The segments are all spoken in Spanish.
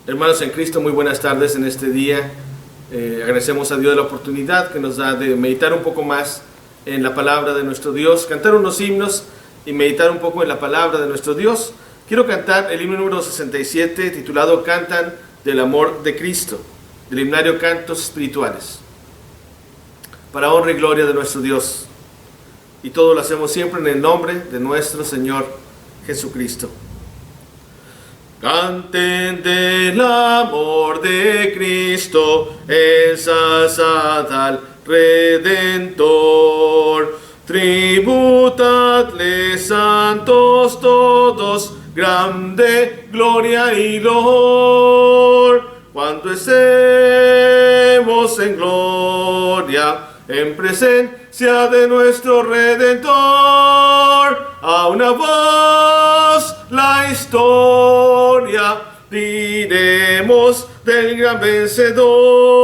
Hermanos en Cristo, muy buenas tardes en este día. Agradecemos a Dios la oportunidad que nos da de meditar un poco más en la palabra de nuestro Dios, cantar unos himnos y meditar un poco en la palabra de nuestro Dios. Quiero cantar el himno número 67 titulado Cantan del Amor de Cristo, del himnario Cantos Espirituales, para honra y gloria de nuestro Dios. Y todo lo hacemos siempre en el nombre de nuestro Señor Jesucristo. Canten del amor de Cristo, ensalzad al Redentor. Tributadle, santos todos, grande gloria y loor. Cuando estemos en gloria, en presencia de nuestro Redentor, a una voz la historia diremos del gran vencedor.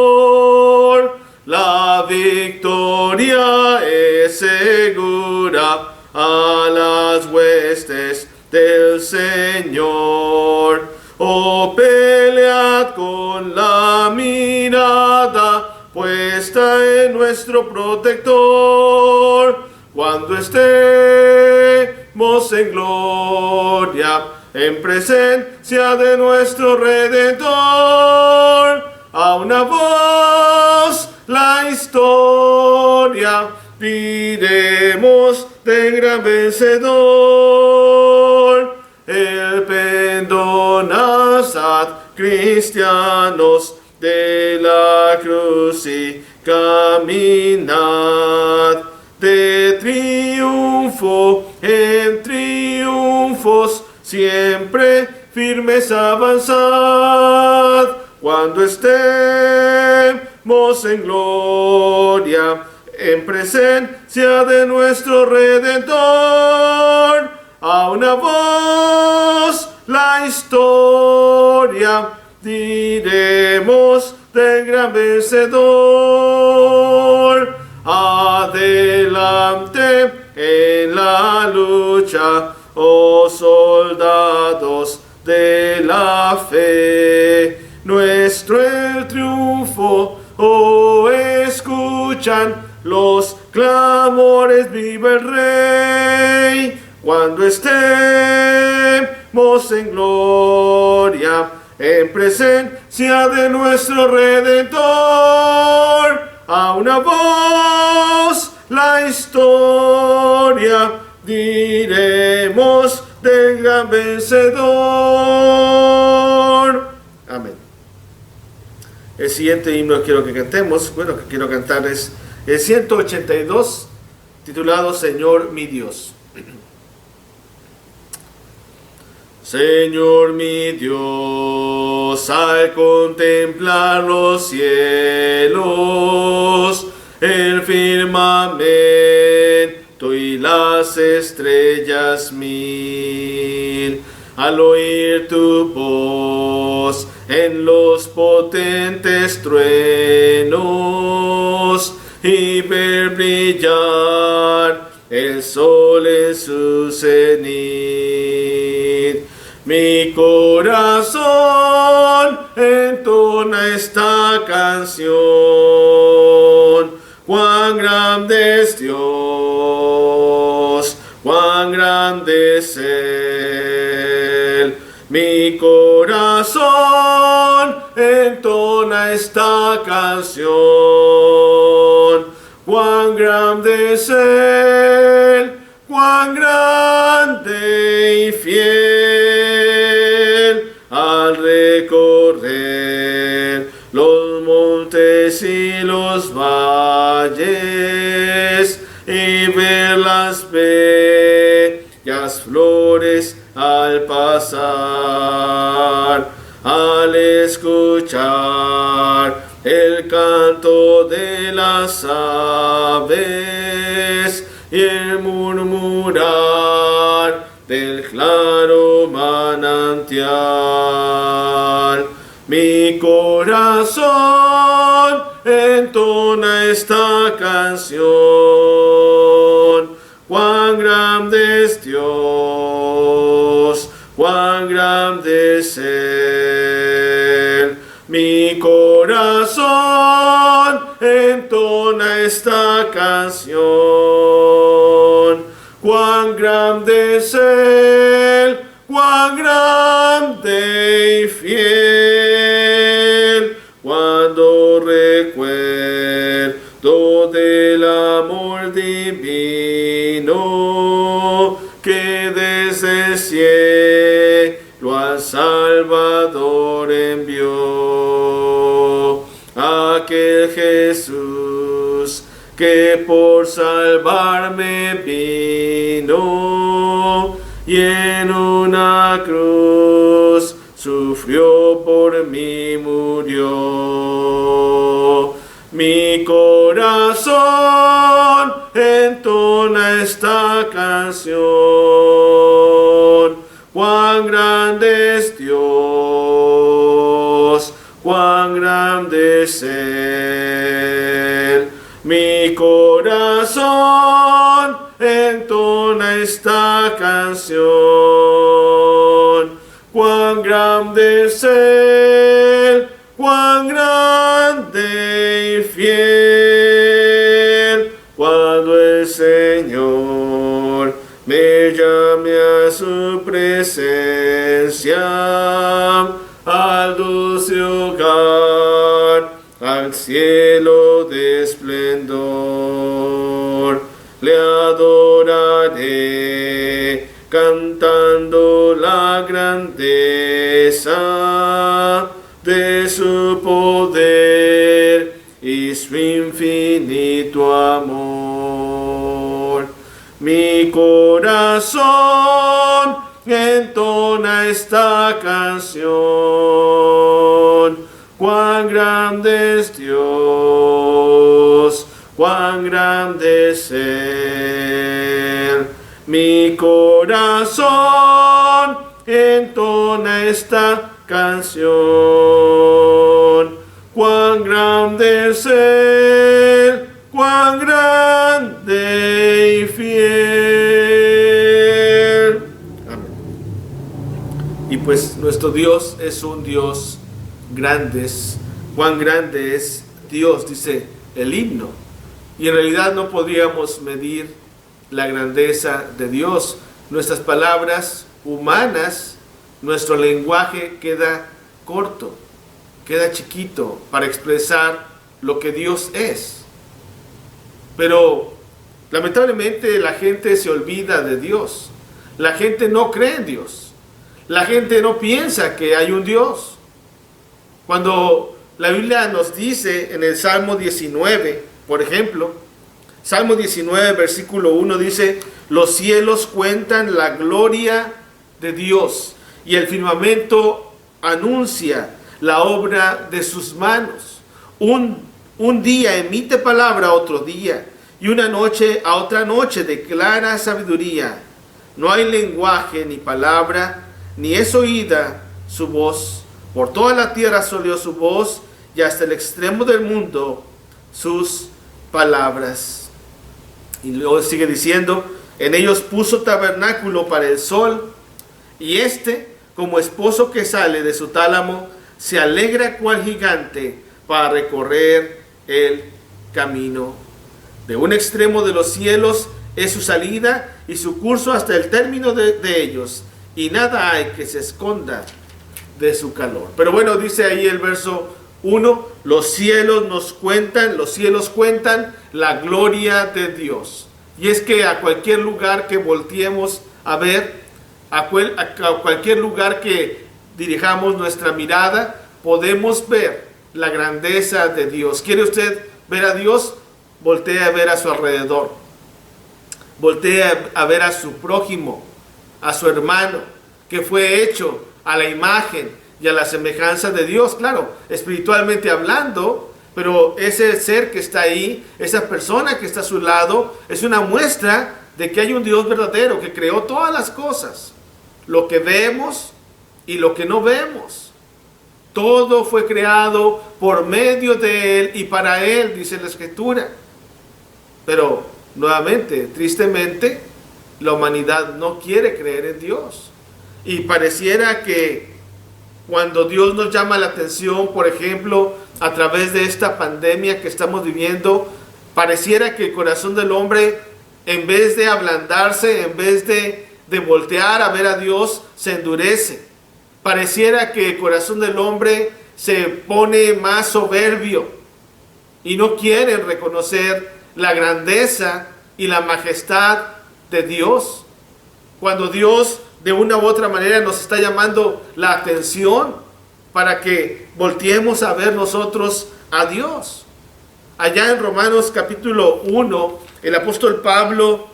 La victoria es segura a las huestes del Señor. Oh, pelead con la mirada puesta en nuestro protector. Cuando estemos en gloria, en presencia de nuestro Redentor, a una voz la historia diremos del gran vencedor. El pendonazad, cristianos de la cruz, y caminad de triunfo en triunfos, siempre firmes avanzad. Cuando estemos en gloria, en presencia de nuestro Redentor, a una voz la historia diremos del gran vencedor. Adelante en la lucha, oh soldados de la fe. Nuestro el triunfo, oh, escuchan los clamores, viva el Rey. Cuando estemos en gloria, en presencia de nuestro Redentor, a una voz la historia diremos del gran vencedor. Amén. El siguiente himno que quiero que cantemos, que quiero cantar es el 182, titulado Señor mi Dios. Señor mi Dios, al contemplar los cielos, el firmamento y las estrellas mil, al oír tu voz en los potentes truenos y ver brillar el sol en su cenit, mi corazón entona esta canción. Cuán grande es Dios, cuán grande es Él. Mi corazón entona esta canción. Cuán grande es Él, cuán grande y fiel. Al recorrer los montes y los valles y ver las bellas flores al pasar, al escuchar el canto de las aves y el murmurar del claro manantial, mi corazón entona esta canción. Cuán grande es Dios, cuán grande es Él. Mi corazón entona esta canción. Cuán grande es Él, cuán grande y fiel. Cuando recuerdo del amor divino que desde el cielo al Salvador envió, aquel Jesús que por salvarme vino y en una cruz sufrió por mí, murió. Mi corazón entona esta canción. Cuán grande es Dios, cuán grande es Él. Mi corazón entona esta canción. Cuán grande es Él, cuán grande y fiel. Cuando el Señor me llame a su presencia, al dulce hogar, al cielo de esplendor, le adoraré cantando la grandeza de su poder y su infinito amor. Mi corazón entona esta canción. Cuán grande es Dios, cuán grande es Él. Mi corazón entona esta canción. Cuán grande es Él, cuán grande y fiel. Amén. Y pues nuestro Dios es un Dios grande. Cuán grande es Dios, dice el himno. Y en realidad no podríamos medir la grandeza de Dios. Nuestras palabras humanas, nuestro lenguaje queda corto, queda chiquito para expresar lo que Dios es. Pero lamentablemente la gente se olvida de Dios. La gente no cree en Dios. La gente no piensa que hay un Dios. Cuando la Biblia nos dice en el Salmo 19, por ejemplo, Salmo 19, versículo 1 dice: los cielos cuentan la gloria de Dios y el firmamento anuncia la obra de sus manos. Un día emite palabra a otro día y una noche a otra noche declara sabiduría. No hay lenguaje ni palabra, ni es oída su voz. Por toda la tierra salió su voz y hasta el extremo del mundo sus palabras. Y luego sigue diciendo: en ellos puso tabernáculo para el sol, y como esposo que sale de su tálamo, se alegra cual gigante para recorrer el camino. De un extremo de los cielos es su salida y su curso hasta el término de ellos, y nada hay que se esconda de su calor. Pero bueno, dice ahí el verso 1, los cielos cuentan la gloria de Dios. Y es que a cualquier lugar que volteemos a ver, a cualquier lugar que dirijamos nuestra mirada, podemos ver la grandeza de Dios. ¿Quiere usted ver a Dios? Voltee a ver a su alrededor. Voltee a ver a su prójimo, a su hermano, que fue hecho a la imagen y a la semejanza de Dios, claro, espiritualmente hablando, pero ese ser que está ahí, esa persona que está a su lado, es una muestra de que hay un Dios verdadero que creó todas las cosas, lo que vemos y lo que no vemos. Todo fue creado por medio de Él y para Él, dice la Escritura. Pero, nuevamente, tristemente, la humanidad no quiere creer en Dios. Y pareciera que cuando Dios nos llama la atención, por ejemplo, a través de esta pandemia que estamos viviendo, pareciera que el corazón del hombre, en vez de ablandarse, en vez de voltear a ver a Dios, se endurece. Pareciera que el corazón del hombre se pone más soberbio y no quieren reconocer la grandeza y la majestad de Dios. Cuando Dios de una u otra manera nos está llamando la atención para que volteemos a ver nosotros a Dios. Allá en Romanos capítulo 1, el apóstol Pablo,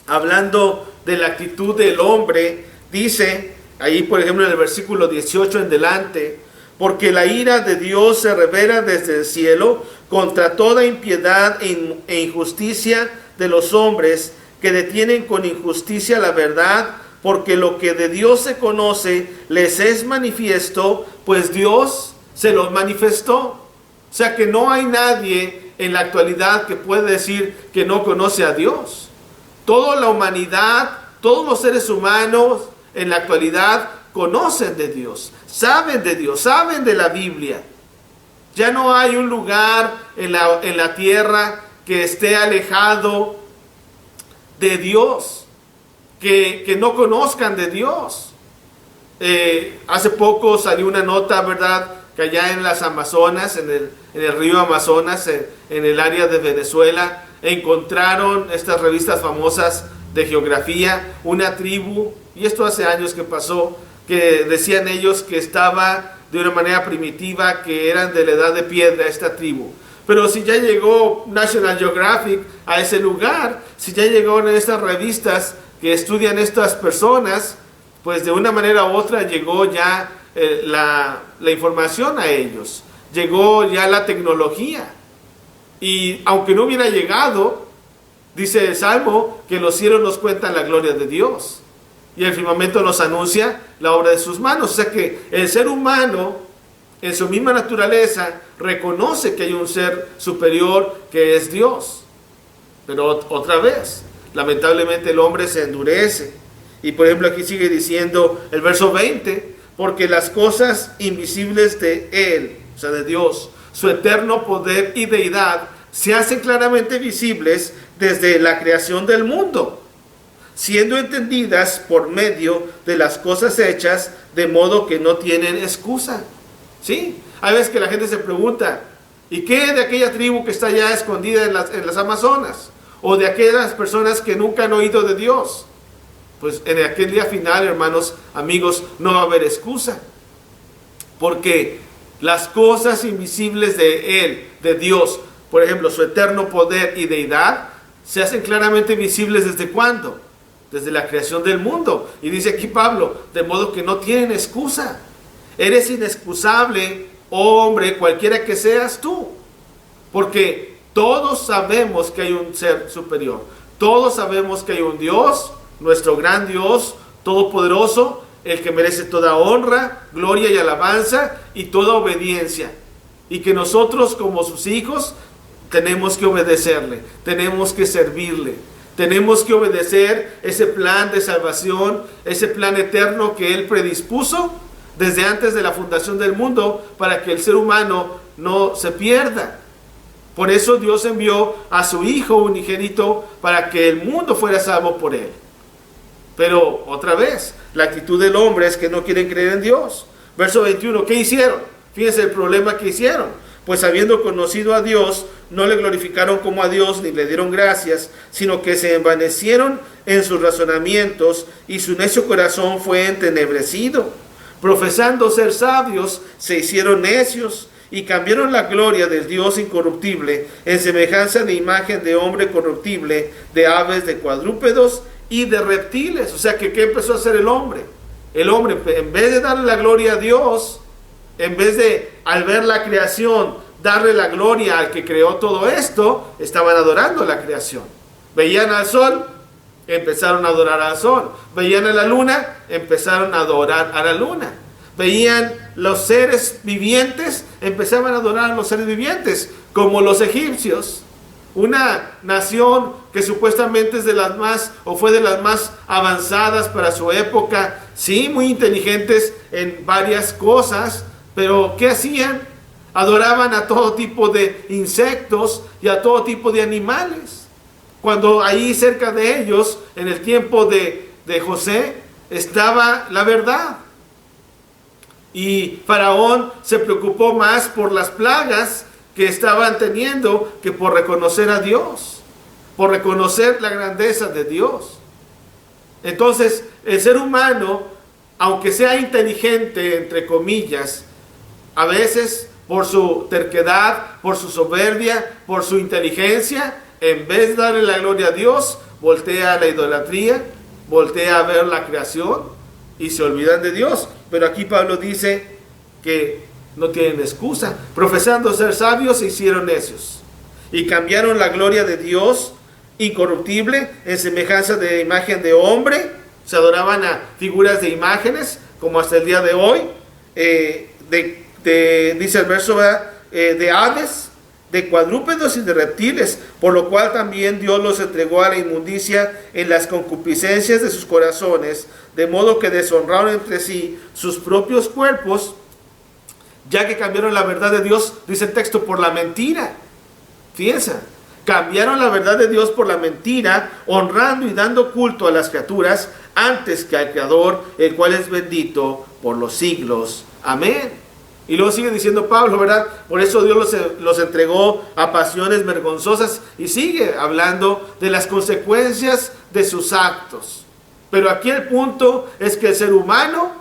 hablando de la actitud del hombre, dice, ahí por ejemplo en el versículo 18 en delante, porque la ira de Dios se revela desde el cielo contra toda impiedad e injusticia de los hombres que detienen con injusticia la verdad, porque lo que de Dios se conoce les es manifiesto, pues Dios se los manifestó. O sea que no hay nadie en la actualidad que puede decir que no conoce a Dios. Toda la humanidad, todos los seres humanos en la actualidad conocen de Dios, saben de la Biblia. Ya no hay un lugar en la tierra que esté alejado de Dios, que no conozcan de Dios. Hace poco salió una nota, ¿verdad?, que allá en las Amazonas, en el río Amazonas, en el área de Venezuela, encontraron estas revistas famosas de geografía, una tribu, y esto hace años que pasó, que decían ellos que estaba de una manera primitiva, que eran de la edad de piedra esta tribu. Pero si ya llegó National Geographic a ese lugar, si ya llegaron estas revistas que estudian estas personas, pues de una manera u otra llegó ya la información a ellos, llegó ya la tecnología. Y aunque no hubiera llegado, dice el Salmo, que los cielos nos cuentan la gloria de Dios y el firmamento nos anuncia la obra de sus manos. O sea que el ser humano, en su misma naturaleza, reconoce que hay un ser superior que es Dios. Pero otra vez, lamentablemente el hombre se endurece. Y por ejemplo aquí sigue diciendo el verso 20, porque las cosas invisibles de Él, o sea de Dios, su eterno poder y deidad, se hacen claramente visibles desde la creación del mundo, siendo entendidas por medio de las cosas hechas, de modo que no tienen excusa. ¿Sí? Hay veces que la gente se pregunta, ¿y qué de aquella tribu que está ya escondida en las Amazonas? O de aquellas personas que nunca han oído de Dios. Pues en aquel día final, hermanos, amigos, no va a haber excusa. Porque las cosas invisibles de Él, de Dios, por ejemplo, su eterno poder y deidad, se hacen claramente visibles ¿desde cuándo? Desde la creación del mundo. Y dice aquí Pablo, de modo que no tienen excusa. Eres inexcusable, hombre, cualquiera que seas tú. Porque todos sabemos que hay un ser superior. Todos sabemos que hay un Dios, nuestro gran Dios, todopoderoso, el que merece toda honra, gloria y alabanza y toda obediencia. Y que nosotros como sus hijos tenemos que obedecerle, tenemos que servirle, tenemos que obedecer ese plan de salvación, ese plan eterno que Él predispuso desde antes de la fundación del mundo para que el ser humano no se pierda. Por eso Dios envió a su Hijo unigénito para que el mundo fuera salvo por Él. Pero otra vez, la actitud del hombre es que no quieren creer en Dios. Verso 21, ¿qué hicieron? Fíjense el problema que hicieron. Pues habiendo conocido a Dios, no le glorificaron como a Dios ni le dieron gracias, sino que se envanecieron en sus razonamientos y su necio corazón fue entenebrecido. Profesando ser sabios, se hicieron necios y cambiaron la gloria del Dios incorruptible en semejanza de imagen de hombre corruptible, de aves, de cuadrúpedos y de reptiles. O sea que ¿qué empezó a hacer el hombre? El hombre, en vez de darle la gloria a Dios, en vez de, al ver la creación, darle la gloria al que creó todo esto, estaban adorando la creación. Veían al sol, empezaron a adorar al sol. Veían a la luna, empezaron a adorar a la luna. Veían los seres vivientes, empezaban a adorar a los seres vivientes, como los egipcios. Una nación que supuestamente es de las más, o fue de las más avanzadas para su época, sí, muy inteligentes en varias cosas, pero ¿qué hacían? Adoraban a todo tipo de insectos y a todo tipo de animales. Cuando ahí cerca de ellos, en el tiempo de José, estaba la verdad. Y Faraón se preocupó más por las plagas que estaban teniendo que por reconocer a Dios, por reconocer la grandeza de Dios. Entonces, el ser humano, aunque sea inteligente, entre comillas, a veces por su terquedad, por su soberbia, por su inteligencia, en vez de darle la gloria a Dios, voltea a la idolatría, voltea a ver la creación y se olvidan de Dios. Pero aquí Pablo dice que no tienen excusa. Profesando ser sabios, se hicieron necios y cambiaron la gloria de Dios incorruptible en semejanza de imagen de hombre. Se adoraban a figuras de imágenes, como hasta el día de hoy. Dice el verso, de aves, de cuadrúpedos y de reptiles, por lo cual también Dios los entregó a la inmundicia en las concupiscencias de sus corazones, de modo que deshonraron entre sí sus propios cuerpos, ya que cambiaron la verdad de Dios, dice el texto, por la mentira. Fíjense, cambiaron la verdad de Dios por la mentira, honrando y dando culto a las criaturas antes que al Creador, el cual es bendito por los siglos. Amén. Y luego sigue diciendo Pablo, ¿verdad? Por eso Dios los entregó a pasiones vergonzosas, y sigue hablando de las consecuencias de sus actos. Pero aquí el punto es que el ser humano,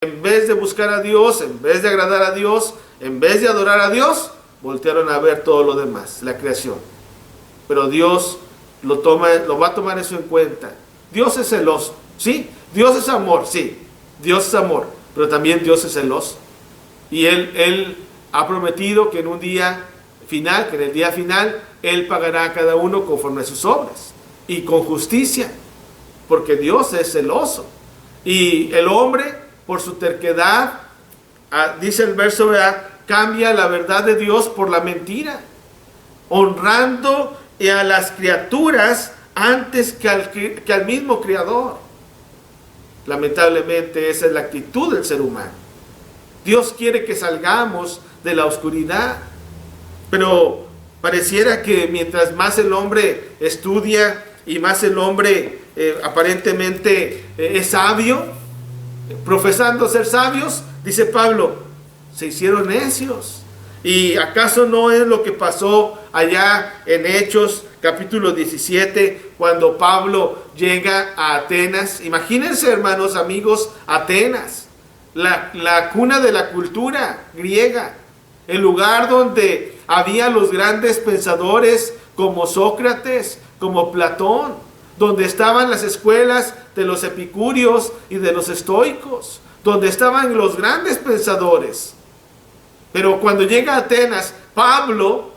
en vez de buscar a Dios, en vez de agradar a Dios, en vez de adorar a Dios, voltearon a ver todo lo demás, la creación. Pero Dios lo va a tomar eso en cuenta. Dios es celoso, ¿sí? Dios es amor, sí. Dios es amor, pero también Dios es celoso. Y Él ha prometido que en un día final, que en el día final, Él pagará a cada uno conforme a sus obras y con justicia, porque Dios es celoso. Y el hombre, por su terquedad, dice el verso, ¿verdad?, cambia la verdad de Dios por la mentira, honrando a las criaturas antes que al mismo Creador. Lamentablemente esa es la actitud del ser humano. Dios quiere que salgamos de la oscuridad, pero pareciera que mientras más el hombre estudia y más el hombre aparentemente es sabio, profesando ser sabios, dice Pablo, se hicieron necios. ¿Y acaso no es lo que pasó allá en Hechos capítulo 17, cuando Pablo llega a Atenas? Imagínense, hermanos, amigos, Atenas, la cuna de la cultura griega, el lugar donde había los grandes pensadores como Sócrates, como Platón, donde estaban las escuelas de los epicúreos y de los estoicos, donde estaban los grandes pensadores. Pero cuando llega a Atenas, Pablo,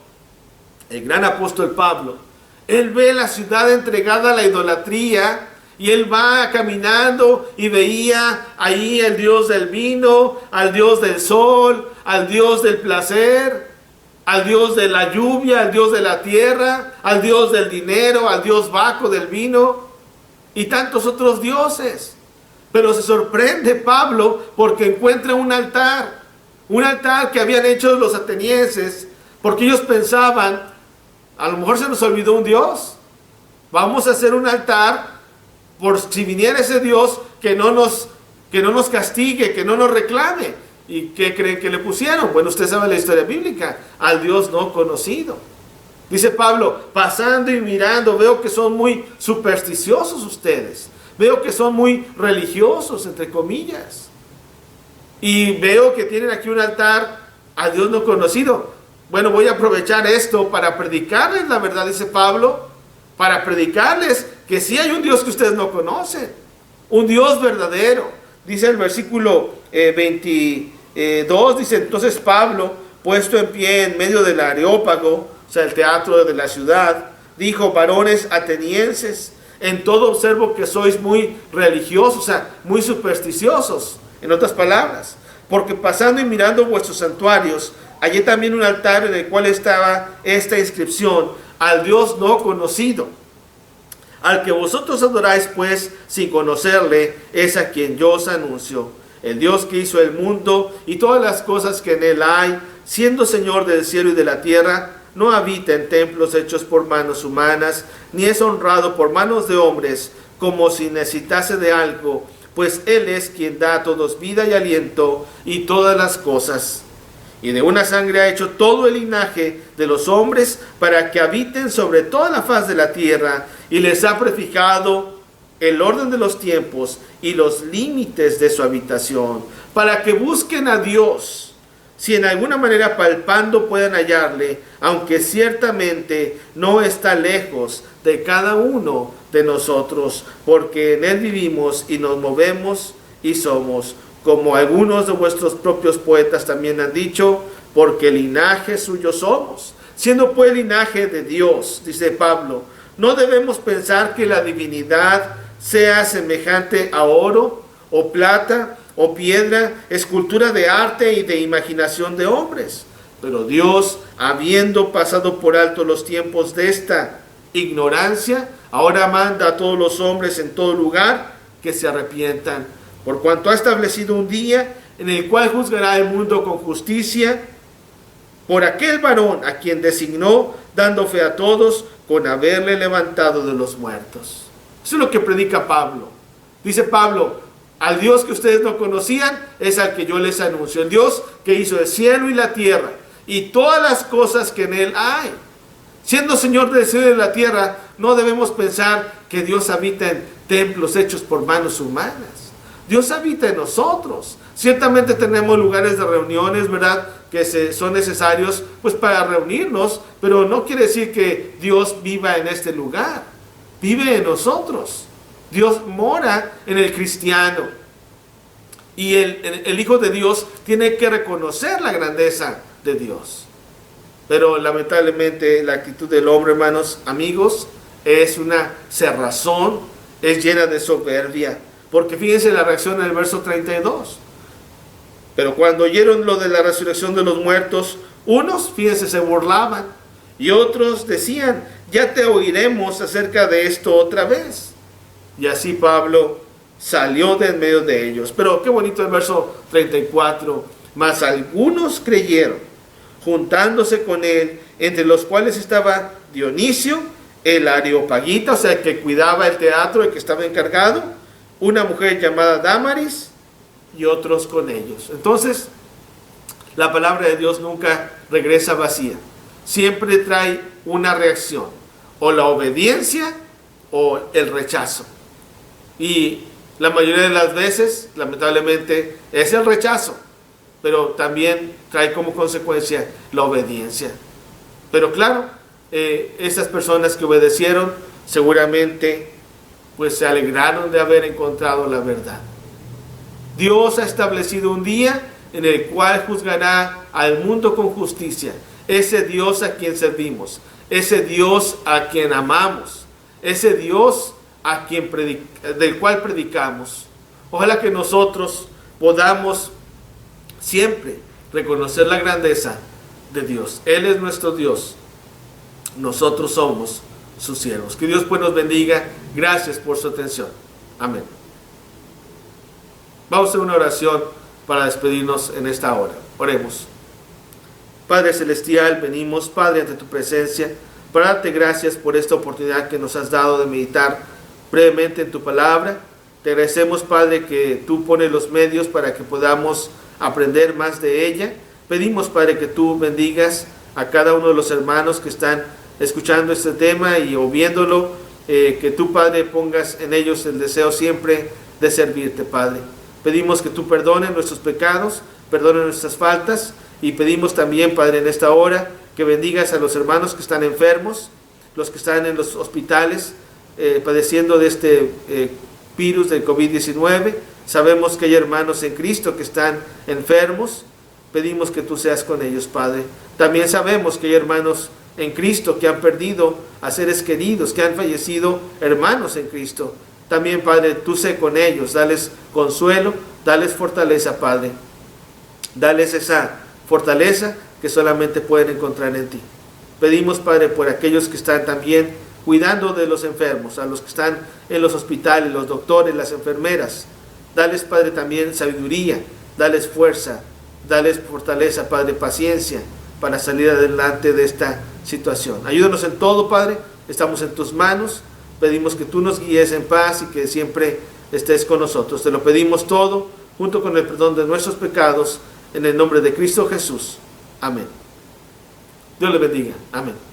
el gran apóstol Pablo, él ve la ciudad entregada a la idolatría, y él va caminando y veía ahí al dios del vino, al dios del sol, al dios del placer, al dios de la lluvia, al dios de la tierra, al dios del dinero, al dios Baco del vino y tantos otros dioses. Pero se sorprende Pablo porque encuentra un altar que habían hecho los atenienses, porque ellos pensaban, a lo mejor se nos olvidó un dios, vamos a hacer un altar por si viniera ese Dios que no nos castigue, que no nos reclame. ¿Y qué creen que le pusieron? Bueno, usted sabe la historia bíblica, al Dios no conocido. Dice Pablo, pasando y mirando, veo que son muy supersticiosos ustedes, veo que son muy religiosos, entre comillas, y veo que tienen aquí un altar al Dios no conocido. Bueno, voy a aprovechar esto para predicarles la verdad, dice Pablo, para predicarles que sí hay un Dios que ustedes no conocen, un Dios verdadero. Dice el versículo 22, dice, entonces Pablo, puesto en pie en medio del Areópago, o sea, el teatro de la ciudad, dijo, varones atenienses, en todo observo que sois muy religiosos, o sea, muy supersticiosos, en otras palabras, porque pasando y mirando vuestros santuarios, hallé también un altar en el cual estaba esta inscripción, al Dios no conocido. Al que vosotros adoráis, pues, sin conocerle, es a quien yo os anuncio. El Dios que hizo el mundo y todas las cosas que en él hay, siendo Señor del cielo y de la tierra, no habita en templos hechos por manos humanas, ni es honrado por manos de hombres, como si necesitase de algo, pues Él es quien da a todos vida y aliento y todas las cosas. Y de una sangre ha hecho todo el linaje de los hombres para que habiten sobre toda la faz de la tierra, y les ha prefijado el orden de los tiempos y los límites de su habitación, para que busquen a Dios, si en alguna manera palpando puedan hallarle, aunque ciertamente no está lejos de cada uno de nosotros, porque en él vivimos y nos movemos y somos, como algunos de vuestros propios poetas también han dicho, porque linaje suyo somos. Siendo pues linaje de Dios, dice Pablo, no debemos pensar que la divinidad sea semejante a oro o plata o piedra, escultura de arte y de imaginación de hombres. Pero Dios, habiendo pasado por alto los tiempos de esta ignorancia, ahora manda a todos los hombres en todo lugar que se arrepientan, por cuanto ha establecido un día en el cual juzgará el mundo con justicia por aquel varón a quien designó, dando fe a todos con haberle levantado de los muertos. Eso es lo que predica Pablo. Dice Pablo, al Dios que ustedes no conocían es al que yo les anuncio, el Dios que hizo el cielo y la tierra y todas las cosas que en él hay. Siendo Señor del cielo y de la tierra, no debemos pensar que Dios habita en templos hechos por manos humanas. Dios habita en nosotros. Ciertamente tenemos lugares de reuniones, ¿verdad?, que son necesarios pues para reunirnos, pero no quiere decir que Dios viva en este lugar. Vive en nosotros. Dios mora en el cristiano. Y el Hijo de Dios tiene que reconocer la grandeza de Dios. Pero lamentablemente la actitud del hombre, hermanos, amigos, es una cerrazón, es llena de soberbia. Porque fíjense la reacción en el verso 32. Pero cuando oyeron lo de la resurrección de los muertos, unos, fíjense, se burlaban, y otros decían, ya te oiremos acerca de esto otra vez. Y así Pablo salió de en medio de ellos. Pero qué bonito el verso 34. Mas algunos creyeron, juntándose con él, entre los cuales estaba Dionisio, el Areopagita, o sea, que cuidaba el teatro, el que estaba encargado, una mujer llamada Dámaris, y otros con ellos. Entonces, la palabra de Dios nunca regresa vacía. Siempre trae una reacción, o la obediencia o el rechazo. Y la mayoría de las veces, lamentablemente, es el rechazo, pero también trae como consecuencia la obediencia. Pero claro, esas personas que obedecieron seguramente pues se alegraron de haber encontrado la verdad. Dios ha establecido un día en el cual juzgará al mundo con justicia. Ese Dios a quien servimos, ese Dios a quien amamos, ese Dios a quien del cual predicamos. Ojalá que nosotros podamos siempre reconocer la grandeza de Dios. Él es nuestro Dios, nosotros somos sus siervos. Que Dios pues nos bendiga. Gracias por su atención. Amén. Vamos a hacer una oración para despedirnos en esta hora. Oremos. Padre Celestial, venimos, Padre, ante tu presencia, para darte gracias por esta oportunidad que nos has dado de meditar brevemente en tu palabra. Te agradecemos, Padre, que tú pones los medios para que podamos aprender más de ella. Pedimos, Padre, que tú bendigas a cada uno de los hermanos que están escuchando este tema y o viéndolo, que tú, Padre, pongas en ellos el deseo siempre de servirte, Padre. Pedimos que tú perdones nuestros pecados, perdones nuestras faltas, y pedimos también, Padre, en esta hora, que bendigas a los hermanos que están enfermos, los que están en los hospitales, padeciendo de este virus del COVID-19. Sabemos que hay hermanos en Cristo que están enfermos. Pedimos que tú seas con ellos, Padre. También sabemos que hay hermanos en Cristo que han perdido a seres queridos, que han fallecido hermanos en Cristo. También, Padre, tú sé con ellos, dales consuelo, dales fortaleza, Padre. Dales esa fortaleza que solamente pueden encontrar en ti. Pedimos, Padre, por aquellos que están también cuidando de los enfermos, a los que están en los hospitales, los doctores, las enfermeras. Dales, Padre, también sabiduría, dales fuerza, dales fortaleza, Padre, paciencia para salir adelante de esta situación. Ayúdanos en todo, Padre, estamos en tus manos, pedimos que tú nos guíes en paz y que siempre estés con nosotros. Te lo pedimos todo, junto con el perdón de nuestros pecados, en el nombre de Cristo Jesús. Amén. Dios le bendiga. Amén.